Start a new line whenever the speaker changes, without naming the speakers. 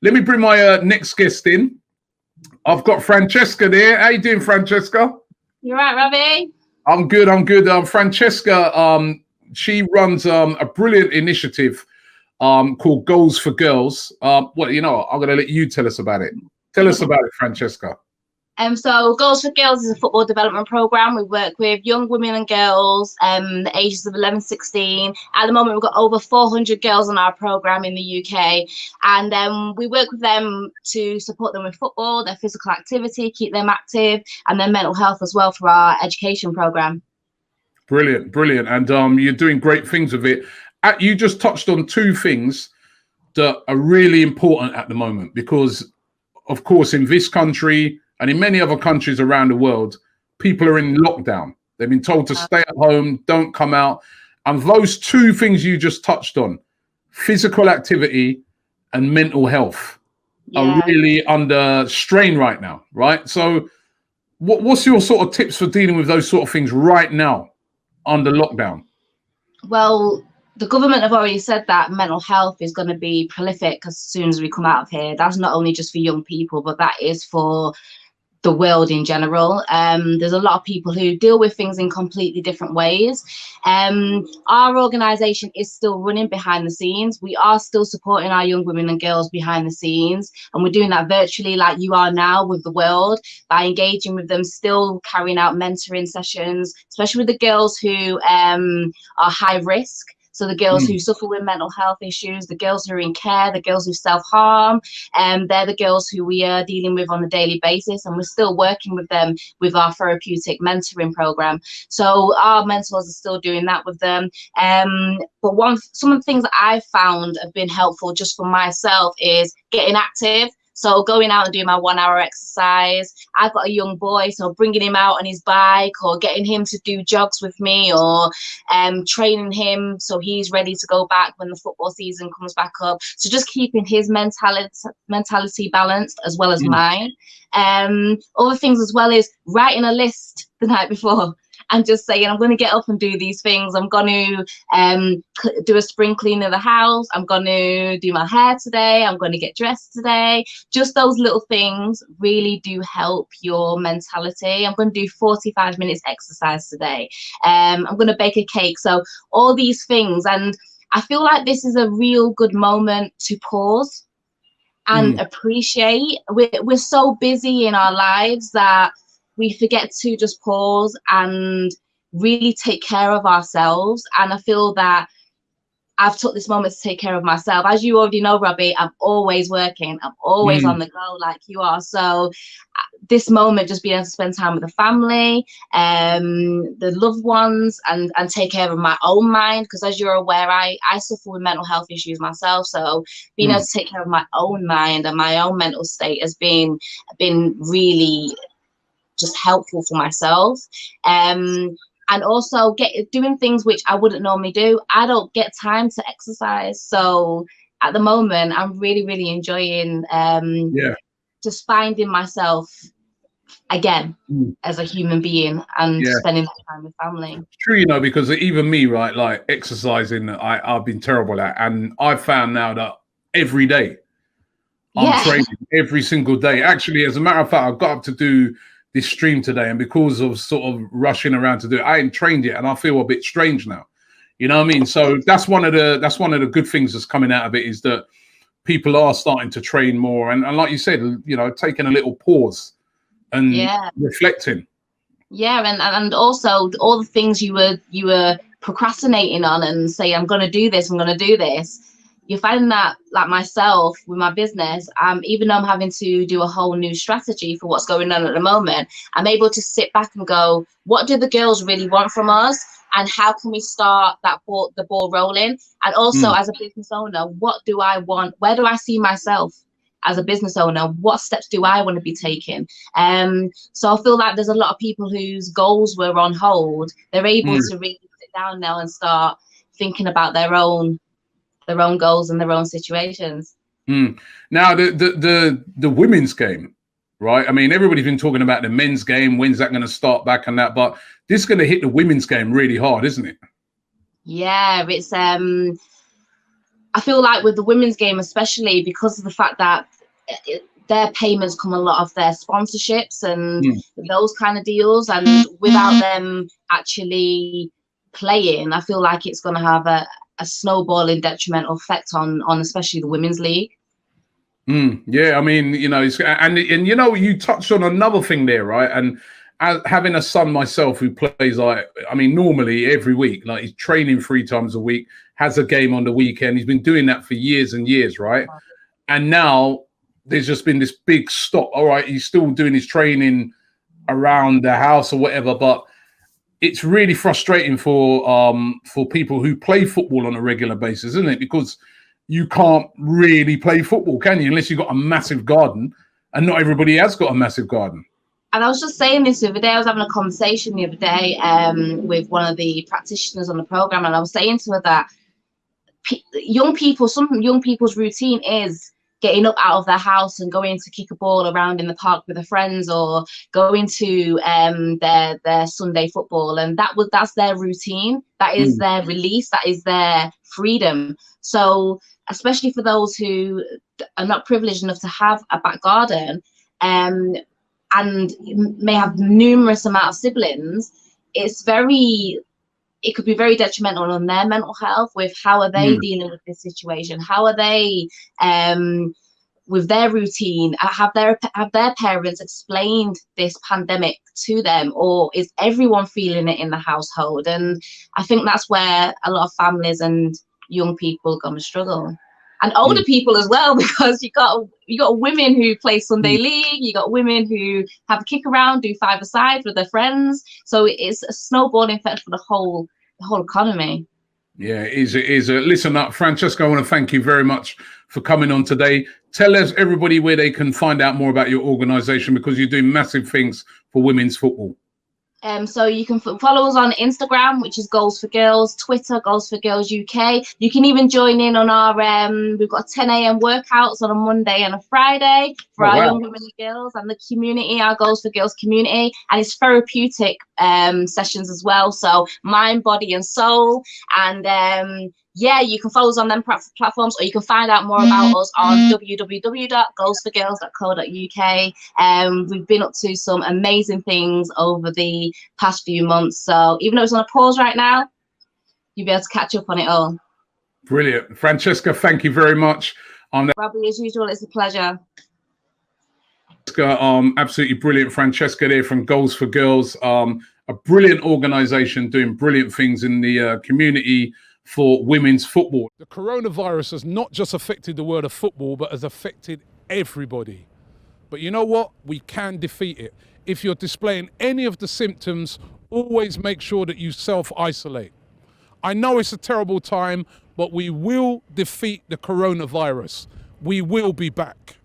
let me bring my next guest in. I've got Francesca there. How you doing, Francesca?
You right, Robbie?
I'm good. Francesca, she runs a brilliant initiative called Goals for Girls. I'm going to let you tell us about it. Tell us about it, Francesca.
So Goals for Girls is a football development program. We work with young women and girls, the ages of 11, 16. At the moment, we've got over 400 girls on our program in the UK. And we work with them to support them with football, their physical activity, keep them active, and their mental health as well for our education program.
Brilliant. And you're doing great things with it. You just touched on two things that are really important at the moment because, of course, in this country and in many other countries around the world, people are in lockdown. They've been told to stay at home, don't come out. And those two things you just touched on, physical activity and mental health, are really under strain right now, right? So what's your sort of tips for dealing with those sort of things right now under lockdown?
Well, the government have already said that mental health is going to be prolific as soon as we come out of here. That's not only just for young people, but that is for the world in general. There's a lot of people who deal with things in completely different ways. Our organisation is still running behind the scenes. We are still supporting our young women and girls behind the scenes, and we're doing that virtually like you are now with the world, by engaging with them, still carrying out mentoring sessions, especially with the girls who are high risk. So the girls who suffer with mental health issues, the girls who are in care, the girls who self-harm, they're the girls who we are dealing with on a daily basis, and we're still working with them with our therapeutic mentoring program. So our mentors are still doing that with them. But some of the things that I've found have been helpful just for myself is getting active. So going out and doing my 1 hour exercise. I've got a young boy, so bringing him out on his bike or getting him to do jogs with me, or training him so he's ready to go back when the football season comes back up. So just keeping his mentality balanced as well as mine. Other things as well is writing a list the night before and just saying, I'm going to get up and do these things. I'm going to do a spring clean of the house. I'm going to do my hair today. I'm going to get dressed today. Just those little things really do help your mentality. I'm going to do 45 minutes exercise today. I'm going to bake a cake. So all these things. And I feel like this is a real good moment to pause and appreciate. We're so busy in our lives that we forget to just pause and really take care of ourselves. And I feel that I've took this moment to take care of myself. As you already know, Robbie, I'm always working. I'm always on the go like you are. So this moment, just being able to spend time with the family, the loved ones, and take care of my own mind. Because as you're aware, I suffer with mental health issues myself. So being able to take care of my own mind and my own mental state has been really just helpful for myself. And also doing things which I wouldn't normally do. I don't get time to exercise. So at the moment, I'm really enjoying just finding myself again as a human being and spending time with family.
It's true, because even me, right, like exercising, I've been terrible at. And I've found now that every day I'm training, every single day. Actually, as a matter of fact, I've got up to do this stream today, and because of sort of rushing around to do it, I ain't trained yet, and I feel a bit strange now. You know what I mean? So that's one of the good things that's coming out of it, is that people are starting to train more, and like you said, taking a little pause and reflecting.
And also all the things you were procrastinating on and say, I'm going to do this. You're finding that, like myself with my business, even though I'm having to do a whole new strategy for what's going on at the moment, I'm able to sit back and go, what do the girls really want from us? And how can we start the ball rolling? And also as a business owner, what do I want? Where do I see myself as a business owner? What steps do I want to be taking? So I feel like there's a lot of people whose goals were on hold. They're able to really sit down now and start thinking about their own goals and their own situations.
Now the women's game, right? I mean, everybody's been talking about the men's game. When's that going to start back and that? But this is going to hit the women's game really hard, isn't it?
Yeah, it's I feel like with the women's game, especially because of the fact that their payments come a lot of their sponsorships and
Mm.
those kind of deals, and without them actually playing, I feel like it's going to have a snowballing detrimental effect on especially the women's league.
Yeah, I mean, you know, and you know, you touched on another thing there, right? And having a son myself who plays, like, I mean, normally every week, like he's training 3 times a week, has a game on the weekend. He's been doing that for years and years, right? And now there's just been this big stop. All right, he's still doing his training around the house or whatever, but it's really frustrating for people who play football on a regular basis, isn't it? Because you can't really play football, can you? Unless you've got a massive garden, and not everybody has got a massive garden.
And I was just saying this the other day. I was having a conversation the other day with one of the practitioners on the program, and I was saying to her that some young people's routine is getting up out of their house and going to kick a ball around in the park with their friends, or going to their Sunday football, and that's their routine. That is their release. That is their freedom. So, especially for those who are not privileged enough to have a back garden, and may have numerous amount of siblings, it could be very detrimental on their mental health. With how are they dealing with this situation? How are they with their routine? Have their parents explained this pandemic to them, or is everyone feeling it in the household? And I think that's where a lot of families and young people are going to struggle, and older people as well, because you got women who play Sunday league, you got women who have a kick around, do 5-a-side with their friends. So it's a snowballing effect for the whole economy.
Yeah, it is. Listen up, Francesca, I want to thank you very much for coming on today. Tell us, everybody, where they can find out more about your organization, because you're doing massive things for women's football.
So you can follow us on Instagram, which is Goals for Girls, Twitter, Goals for Girls UK. You can even join in on our, we've got 10 a.m. workouts on a Monday and a Friday for our young women and girls, and the community, our Goals for Girls community. And it's therapeutic sessions as well. So mind, body and soul. And yeah, you can follow us on them platforms, or you can find out more about us on www.goalsforgirls.co.uk. We've been up to some amazing things over the past few months. So even though it's on a pause right now, you'll be able to catch up on it all.
Brilliant. Francesca, thank you very much.
Robbie, as usual, it's a pleasure.
Absolutely brilliant. Francesca there from Goals for Girls, a brilliant organization doing brilliant things in the community for women's football. The coronavirus has not just affected the world of football, but has affected everybody. But you know what? We can defeat it. If you're displaying any of the symptoms, always make sure that you self-isolate. I know it's a terrible time, but we will defeat the coronavirus. We will be back.